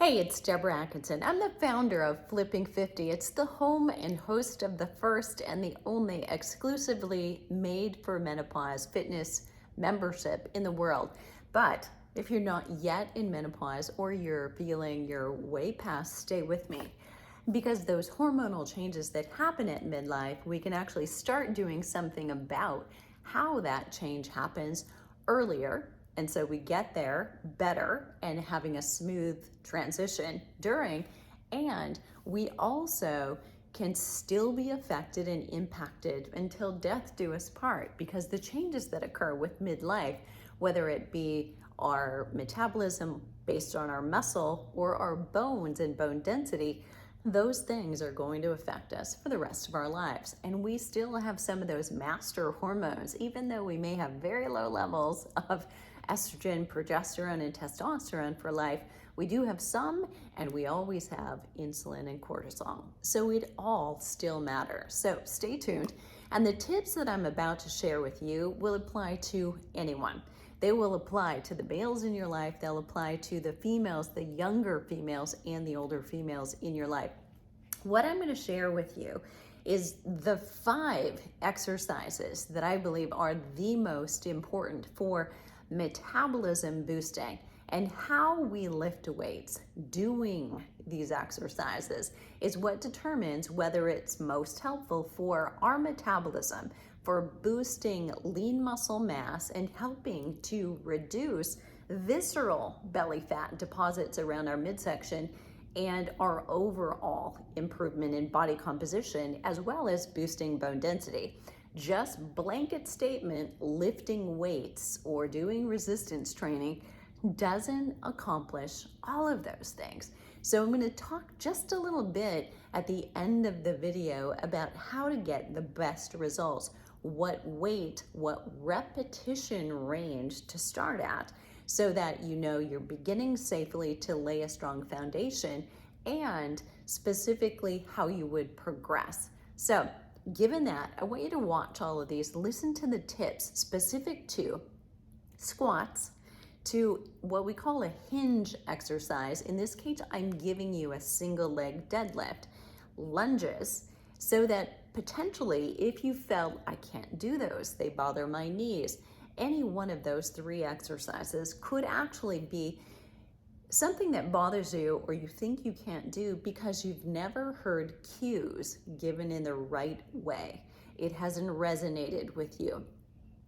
Hey, it's Deborah Atkinson. I'm the founder of Flipping 50. It's the home and host of the first and the only exclusively made for menopause fitness membership in the world. But if you're not yet in menopause or you're feeling you're way past, stay with me. Because those hormonal changes that happen at midlife, we can actually start doing something about how that change happens earlier. And so we get there better and having a smooth transition during. And we also can still be affected and impacted until death do us part, because the changes that occur with midlife, whether it be our metabolism based on our muscle or our bones and bone density, those things are going to affect us for the rest of our lives. And we still have some of those master hormones, even though we may have very low levels of estrogen, progesterone, and testosterone for life. We do have some, and we always have insulin and cortisol. So it all still matters. So stay tuned. And the tips that I'm about to share with you will apply to anyone. They will apply to the males in your life. They'll apply to the females, the younger females, and the older females in your life. What I'm going to share with you is the 5 exercises that I believe are the most important for metabolism boosting, and how we lift weights doing these exercises is what determines whether it's most helpful for our metabolism, for boosting lean muscle mass and helping to reduce visceral belly fat deposits around our midsection, and our overall improvement in body composition, as well as boosting bone density. Just blanket statement lifting weights or doing resistance training doesn't accomplish all of those things. So I'm going to talk just a little bit at the end of the video about how to get the best results, what weight, what repetition range to start at, so that you know you're beginning safely to lay a strong foundation, and specifically how you would progress. So given that, I want you to watch all of these, listen to the tips specific to squats, to what we call a hinge exercise. In this case, I'm giving you a single leg deadlift, lunges, so that potentially if you felt I can't do those, they bother my knees, any one of those 3 exercises could actually be something that bothers you or you think you can't do because you've never heard cues given in the right way. It hasn't resonated with you.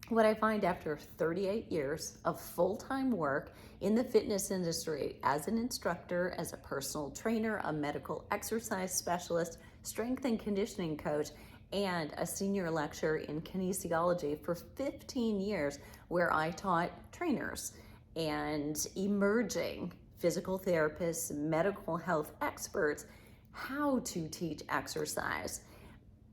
What I find after 38 years of full-time work in the fitness industry as an instructor, as a personal trainer, a medical exercise specialist, strength and conditioning coach, and a senior lecturer in kinesiology for 15 years, where I taught trainers and emerging physical therapists, medical health experts how to teach exercise.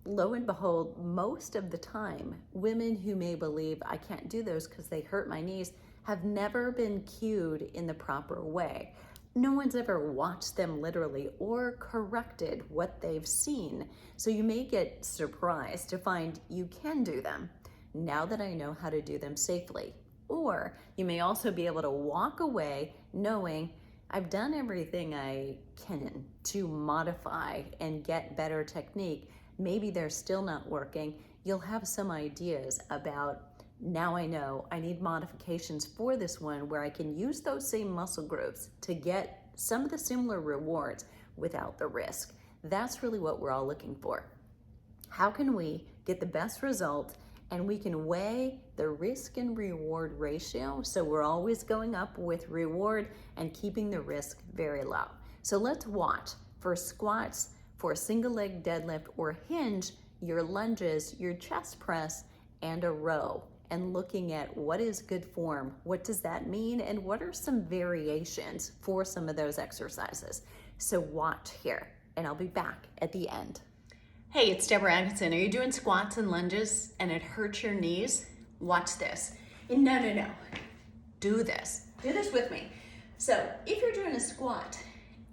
Lo and behold, most of the time, women who may believe I can't do those because they hurt my knees have never been cued in the proper way. No one's ever watched them literally or corrected what they've seen. So you may get surprised to find you can do them now that I know how to do them safely. Or you may also be able to walk away knowing I've done everything I can to modify and get better technique. Maybe they're still not working. You'll have some ideas about, now I know I need modifications for this one where I can use those same muscle groups to get some of the similar rewards without the risk. That's really what we're all looking for. How can we get the best result, and we can weigh the risk and reward ratio, so we're always going up with reward and keeping the risk very low. So let's watch for squats, for a single leg deadlift or hinge, your lunges, your chest press, and a row, and looking at what is good form, what does that mean, and what are some variations for some of those exercises. So watch here, and I'll be back at the end. Hey, it's Deborah Atkinson. Are you doing squats and lunges and it hurts your knees? Watch this. No. Do this. Do this with me. So if you're doing a squat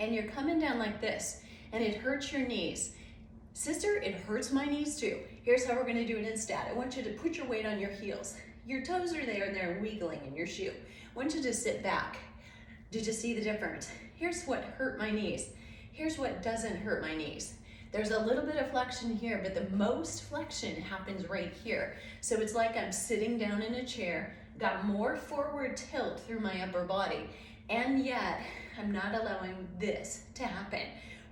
and you're coming down like this and it hurts your knees, sister, it hurts my knees too. Here's how we're gonna do it instead. I want you to put your weight on your heels. Your toes are there and they're wiggling in your shoe. I want you to sit back. Did you see the difference? here's what hurt my knees. Here's what doesn't hurt my knees. There's a little bit of flexion here, but the most flexion happens right here. So it's like I'm sitting down in a chair, got more forward tilt through my upper body, and yet I'm not allowing this to happen.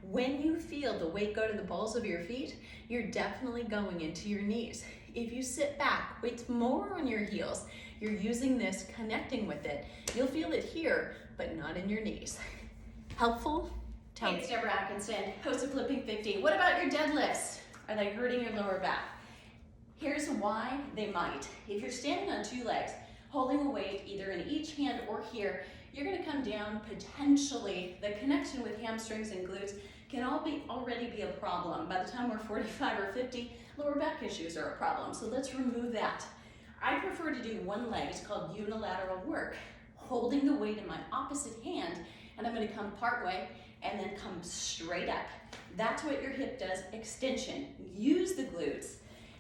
When you feel the weight go to the balls of your feet, you're definitely going into your knees. If you sit back, weight's more on your heels, you're using this, connecting with it, you'll feel it here, but not in your knees. Helpful? Hey, it's Deborah Atkinson, host of Flipping 50. What about your deadlifts? Are they hurting your lower back? Here's why they might. If you're standing on two legs, holding a weight either in each hand or here, you're gonna come down potentially. The connection with hamstrings and glutes can already be a problem. By the time we're 45 or 50, lower back issues are a problem. So let's remove that. I prefer to do one leg. It's called unilateral work. Holding the weight in my opposite hand, and I'm gonna come part way and then come straight up. That's what your hip does, extension. Use the glutes,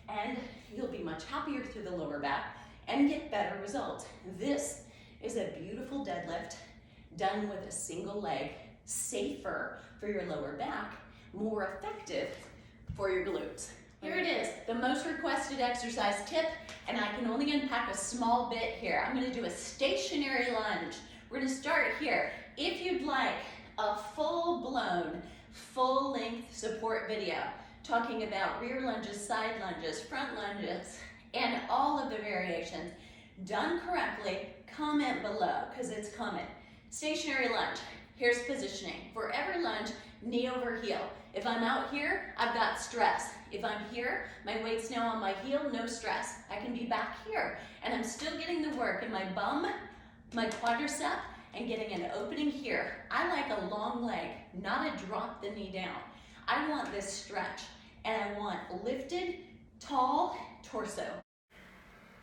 and you'll be much happier through the lower back and get better results. This is a beautiful deadlift done with a single leg, safer for your lower back, more effective for your glutes. Here it is, the most requested exercise tip, and I can only unpack a small bit here. I'm gonna do a stationary lunge. We're gonna start here. If you'd like a full-blown, full-length support video talking about rear lunges, side lunges, front lunges, and all of the variations, done correctly, comment below, because it's coming. Stationary lunge, here's positioning. For every lunge, knee over heel. If I'm out here, I've got stress. If I'm here, my weight's now on my heel, no stress. I can be back here, and I'm still getting the work in my bum, my quadricep, and getting an opening here. I like a long leg, not a drop the knee down. I want this stretch, and I want lifted, tall torso.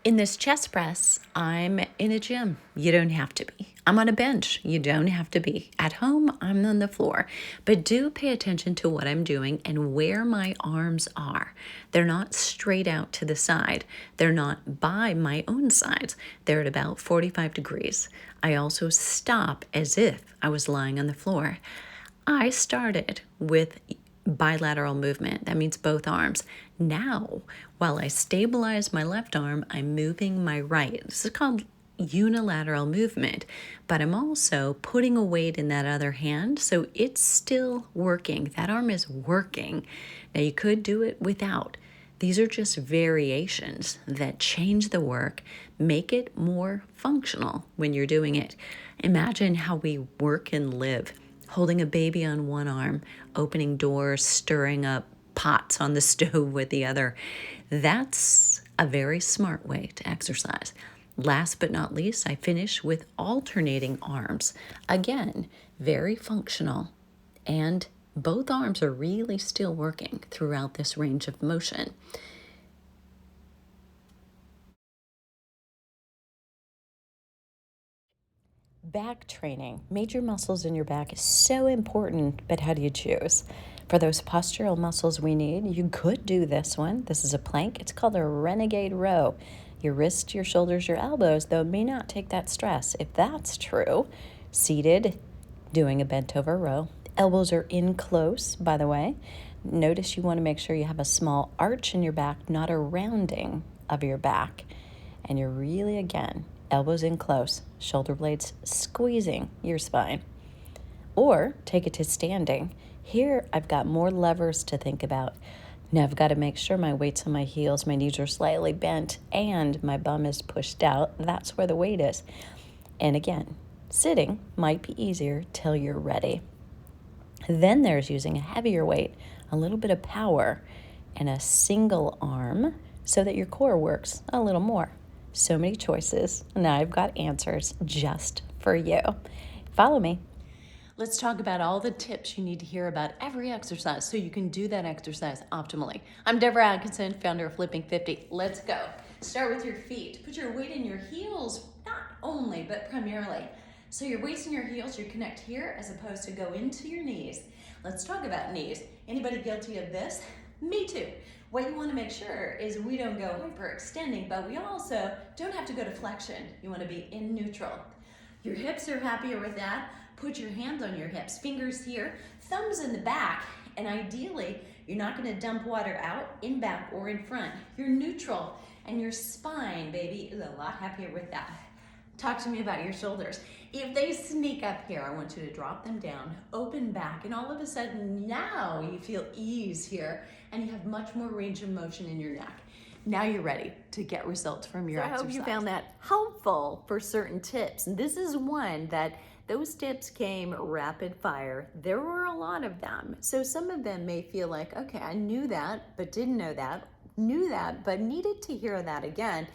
In this chest press, I'm in a gym. You don't have to be. I'm on a bench. You don't have to be. At home, I'm on the floor. But do pay attention to what I'm doing and where my arms are. They're not straight out to the side. They're not by my own sides. They're at about 45 degrees. I also stop as if I was lying on the floor. I started with bilateral movement. That means both arms. Now, while I stabilize my left arm, I'm moving my right. This is called unilateral movement, but I'm also putting a weight in that other hand, so it's still working. That arm is working. Now, you could do it without. These are just variations that change the work, make it more functional when you're doing it. Imagine how we work and live. Holding a baby on one arm, opening doors, stirring up pots on the stove with the other. That's a very smart way to exercise. Last but not least, I finish with alternating arms. Again, very functional, and both arms are really still working throughout this range of motion. Back training. Major muscles in your back is so important, but how do you choose? For those postural muscles we need, you could do this one. This is a plank. It's called a renegade row. Your wrists, your shoulders, your elbows, though, may not take that stress. If that's true, seated, doing a bent over row. Elbows are in close, by the way. Notice you want to make sure you have a small arch in your back, not a rounding of your back. And you're really, again, elbows in close, shoulder blades squeezing your spine. Or take it to standing. Here, I've got more levers to think about. Now I've got to make sure my weight's on my heels, my knees are slightly bent, and my bum is pushed out. That's where the weight is. And again, sitting might be easier till you're ready. Then there's using a heavier weight, a little bit of power, and a single arm so that your core works a little more. So many choices. Now I've got answers just for you. Follow me. Let's talk about all the tips you need to hear about every exercise so you can do that exercise optimally. I'm Deborah Atkinson, founder of Flipping 50. Let's go. Start with your feet. Put your weight in your heels, not only, but primarily. So your weight's in your heels, you connect here as opposed to go into your knees. Let's talk about knees. Anybody guilty of this? Me too. What you want to make sure is we don't go hyperextending, but we also don't have to go to flexion. You want to be in neutral. Your hips are happier with that. put your hands on your hips, fingers here, thumbs in the back, and ideally, you're not gonna dump water out, in back, or in front. You're neutral, and your spine, baby, is a lot happier with that. Talk to me about your shoulders. If they sneak up here, I want you to drop them down, open back, and all of a sudden now you feel ease here, and you have much more range of motion in your neck. Now you're ready to get results from your exercise. I hope you found that helpful for certain tips. And this is one that those tips came rapid fire. There were a lot of them. So some of them may feel like, okay, I knew that, but didn't know that, knew that, but needed to hear that again.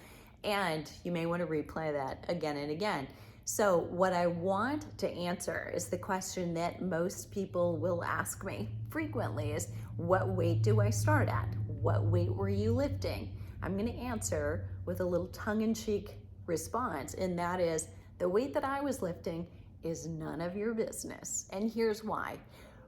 And you may want to replay that again and again. So what I want to answer is the question that most people will ask me frequently is, what weight do I start at? What weight were you lifting? I'm going to answer with a little tongue-in-cheek response, and that is, the weight that I was lifting is none of your business. And here's why.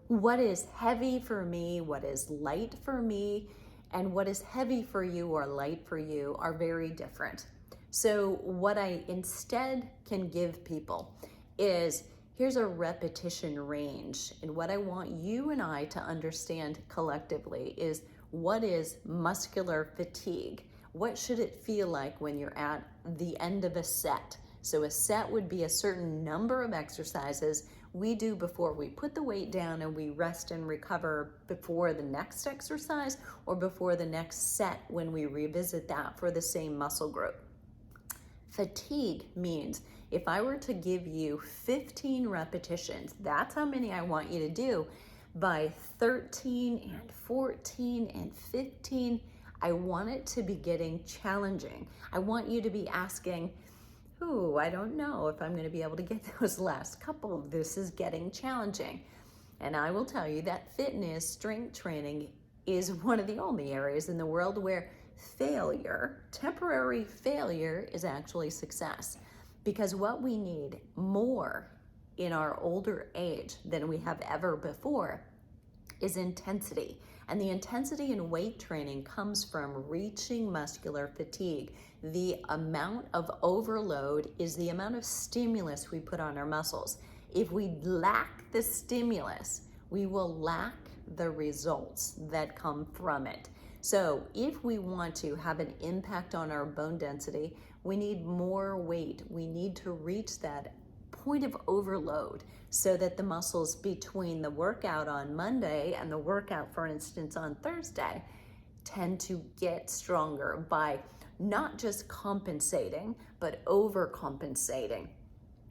What is heavy for me, what is light for me, and what is heavy for you or light for you are very different. So what I instead can give people is, here's a repetition range. And what I want you and I to understand collectively is, what is muscular fatigue? What should it feel like when you're at the end of a set? So a set would be a certain number of exercises we do before we put the weight down and we rest and recover before the next exercise or before the next set when we revisit that for the same muscle group. Fatigue means if I were to give you 15 repetitions, that's how many I want you to do. By 13 and 14 and 15, I want it to be getting challenging. I want you to be asking, ooh, I don't know if I'm going to be able to get those last couple. This is getting challenging. And I will tell you that fitness, strength training is one of the only areas in the world where failure, temporary failure, is actually success. Because what we need more in our older age than we have ever before is intensity. And the intensity in weight training comes from reaching muscular fatigue. The amount of overload is the amount of stimulus we put on our muscles. If we lack the stimulus, we will lack the results that come from it. So if we want to have an impact on our bone density, we need more weight. We need to reach that point of overload so that the muscles between the workout on Monday and the workout, for instance, on Thursday, tend to get stronger by not just compensating, but overcompensating.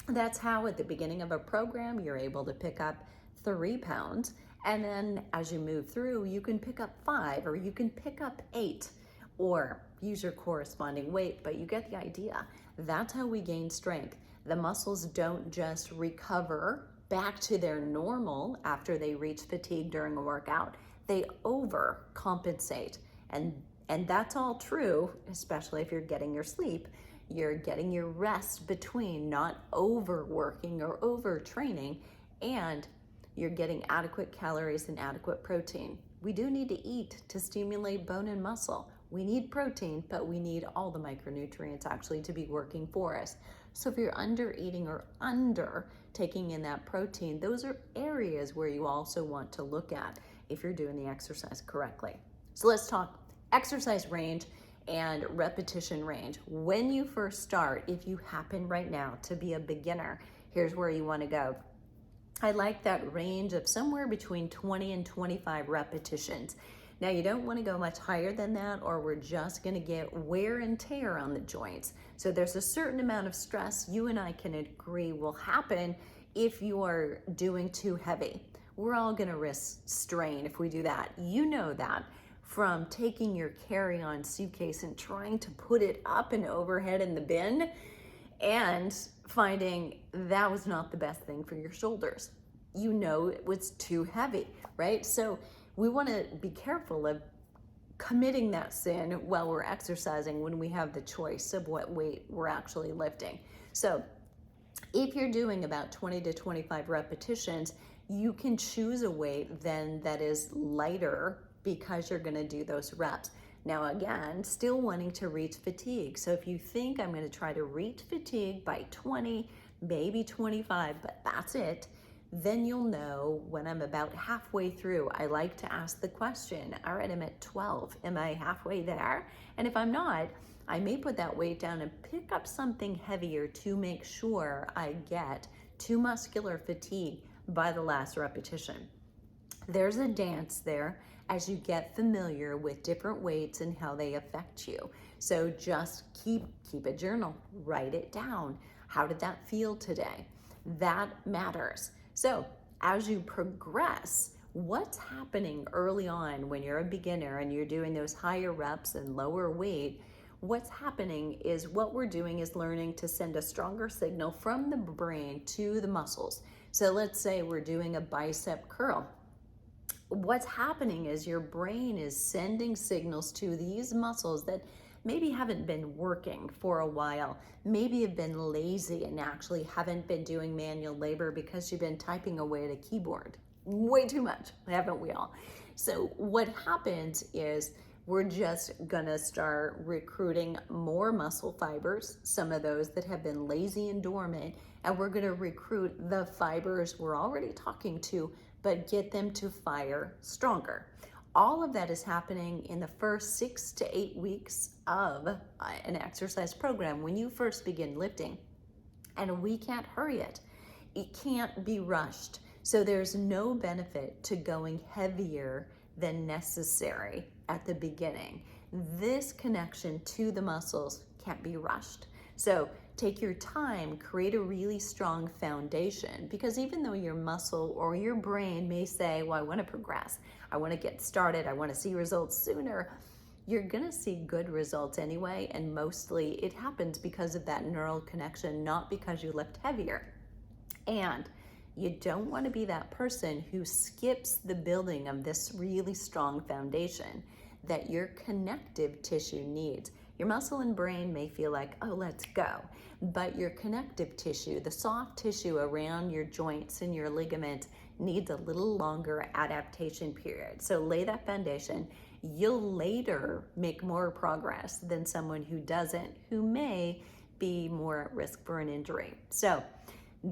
That's how at the beginning of a program, you're able to pick up 3 pounds. And then as you move through, you can pick up 5 or you can pick up 8 or use your corresponding weight, but you get the idea. That's how we gain strength. The muscles don't just recover back to their normal after they reach fatigue during a workout. They overcompensate. And that's all true, especially if you're getting your sleep. You're getting your rest between, not overworking or overtraining, and you're getting adequate calories and adequate protein. We do need to eat to stimulate bone and muscle. We need protein, but we need all the micronutrients actually to be working for us. So if you're under eating or under taking in that protein, those are areas where you also want to look at if you're doing the exercise correctly. So let's talk exercise range and repetition range. When you first start, if you happen right now to be a beginner, here's where you want to go. I like that range of somewhere between 20 and 25 repetitions. Now you don't want to go much higher than that, or we're just going to get wear and tear on the joints. So there's a certain amount of stress you and I can agree will happen if you are doing too heavy. We're all going to risk strain if we do that. You know that from taking your carry-on suitcase and trying to put it up and overhead in the bin and finding that was not the best thing for your shoulders. You know it was too heavy, right? So we want to be careful of committing that sin while we're exercising when we have the choice of what weight we're actually lifting. So if you're doing about 20 to 25 repetitions, you can choose a weight then that is lighter because you're going to do those reps. Now again, still wanting to reach fatigue. So if you think I'm going to try to reach fatigue by 20, maybe 25, but that's it, then you'll know when I'm about halfway through. I like to ask the question, all right, I'm at 12. Am I halfway there? And if I'm not, I may put that weight down and pick up something heavier to make sure I get to muscular fatigue by the last repetition. There's a dance there as you get familiar with different weights and how they affect you. So just keep a journal, write it down. How did that feel today? That matters. So as you progress, what's happening early on when you're a beginner and you're doing those higher reps and lower weight? What's happening is what we're doing is learning to send a stronger signal from the brain to the muscles. So let's say we're doing a bicep curl. What's happening is your brain is sending signals to these muscles that maybe haven't been working for a while, maybe have been lazy and actually haven't been doing manual labor because you've been typing away at a keyboard way too much, haven't we all? So what happens is we're just gonna start recruiting more muscle fibers, some of those that have been lazy and dormant, and we're gonna recruit the fibers we're already talking to, but get them to fire stronger. All of that is happening in the first 6 to 8 weeks of an exercise program when you first begin lifting. And we can't hurry it. It can't be rushed. So there's no benefit to going heavier than necessary at the beginning. This connection to the muscles can't be rushed. So take your time, create a really strong foundation, because even though your muscle or your brain may say, well, I want to progress, I want to get started, I want to see results sooner, you're going to see good results anyway. And mostly it happens because of that neural connection, not because you lift heavier. And you don't want to be that person who skips the building of this really strong foundation that your connective tissue needs. Your muscle and brain may feel like, oh, let's go. But your connective tissue, the soft tissue around your joints and your ligaments, needs a little longer adaptation period. So lay that foundation. You'll later make more progress than someone who doesn't, who may be more at risk for an injury. So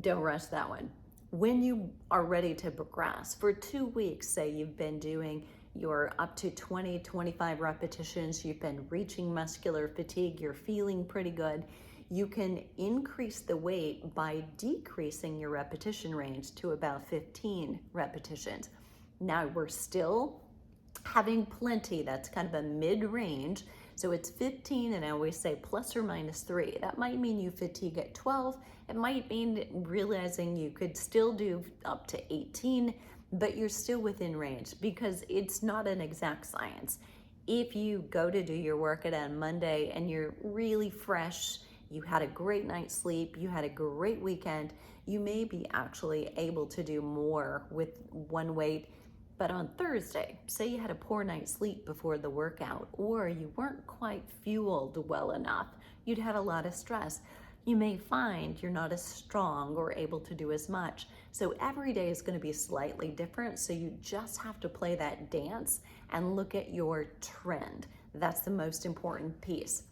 don't rush that one. When you are ready to progress, for 2 weeks, say you've been doing your up to 20, 25 repetitions, you've been reaching muscular fatigue, you're feeling pretty good, you can increase the weight by decreasing your repetition range to about 15 repetitions. Now we're still having plenty, that's kind of a mid-range. So it's 15, and I always say plus or minus 3. That might mean you fatigue at 12. It might mean realizing you could still do up to 18, but you're still within range, because it's not an exact science. If you go to do your workout on Monday and you're really fresh, you had a great night's sleep, you had a great weekend, you may be actually able to do more with one weight. But on Thursday, say you had a poor night's sleep before the workout, or you weren't quite fueled well enough, you'd had a lot of stress, you may find you're not as strong or able to do as much. So every day is going to be slightly different. So you just have to play that dance and look at your trend. That's the most important piece.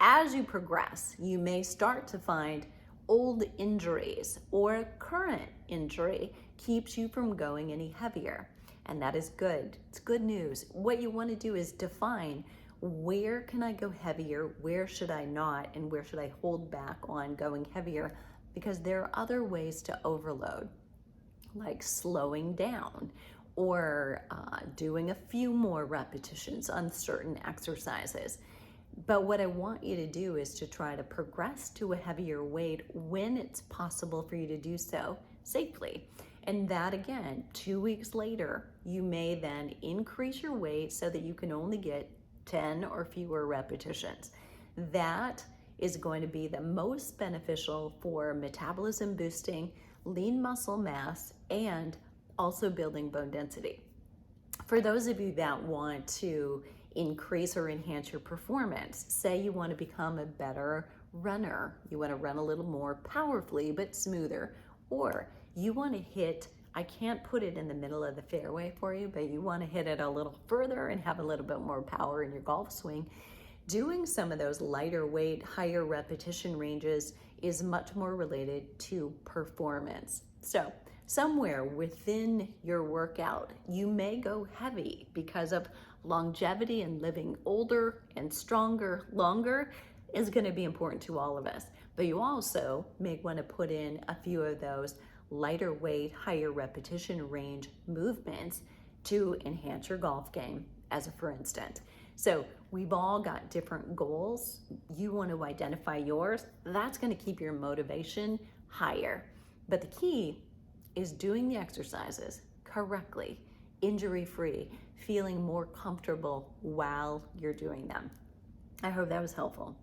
As you progress, you may start to find old injuries or a current injury keeps you from going any heavier. And that is good. It's good news. What you want to do is define, where can I go heavier, where should I not, and where should I hold back on going heavier? Because there are other ways to overload, like slowing down or doing a few more repetitions on certain exercises. But what I want you to do is to try to progress to a heavier weight when it's possible for you to do so safely. And that, again, 2 weeks later, you may then increase your weight so that you can only get 10 or fewer repetitions. That is going to be the most beneficial for metabolism boosting, lean muscle mass, and also building bone density. For those of you that want to increase or enhance your performance, say you want to become a better runner, you want to run a little more powerfully but smoother, or you want to hit, I can't put it in the middle of the fairway for you, but you want to hit it a little further and have a little bit more power in your golf swing, doing some of those lighter weight, higher repetition ranges is much more related to performance. So somewhere within your workout, you may go heavy because of longevity, and living older and stronger longer is going to be important to all of us. But you also may want to put in a few of those lighter weight, higher repetition range movements to enhance your golf game, as a for instance. So we've all got different goals. You want to identify yours. That's going to keep your motivation higher. But the key is doing the exercises correctly, injury-free, feeling more comfortable while you're doing them. I hope that was helpful.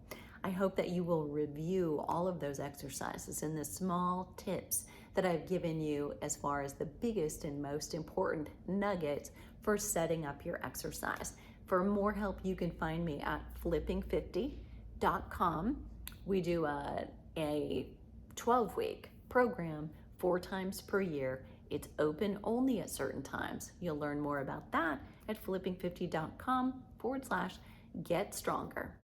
I hope that you will review all of those exercises and the small tips that I've given you as far as the biggest and most important nuggets for setting up your exercise. For more help, you can find me at flipping50.com. We do a 12-week program 4 times per year. It's open only at certain times. You'll learn more about that at flipping50.com/get stronger.